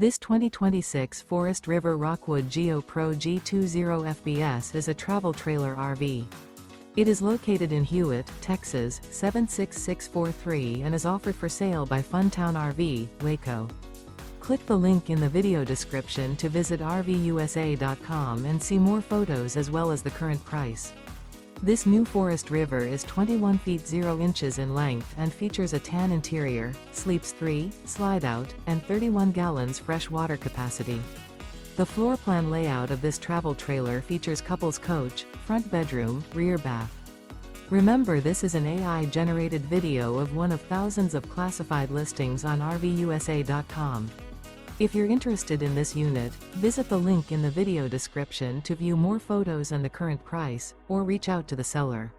This 2026 Forest River Rockwood Geo Pro G20 FBS is a travel trailer RV. It is located in Hewitt, Texas, 76643 and is offered for sale by Funtown RV, Waco. Click the link in the video description to visit RVUSA.com and see more photos as well as the current price. This new Forest River is 21 feet 0 inches in length and features a tan interior, sleeps 3, slide-out, and 31 gallons fresh water capacity. The floor plan layout of this travel trailer features couples coach, front bedroom, rear bath. Remember, this is an AI-generated video of one of thousands of classified listings on RVUSA.com. If you're interested in this unit, visit the link in the video description to view more photos and the current price, or reach out to the seller.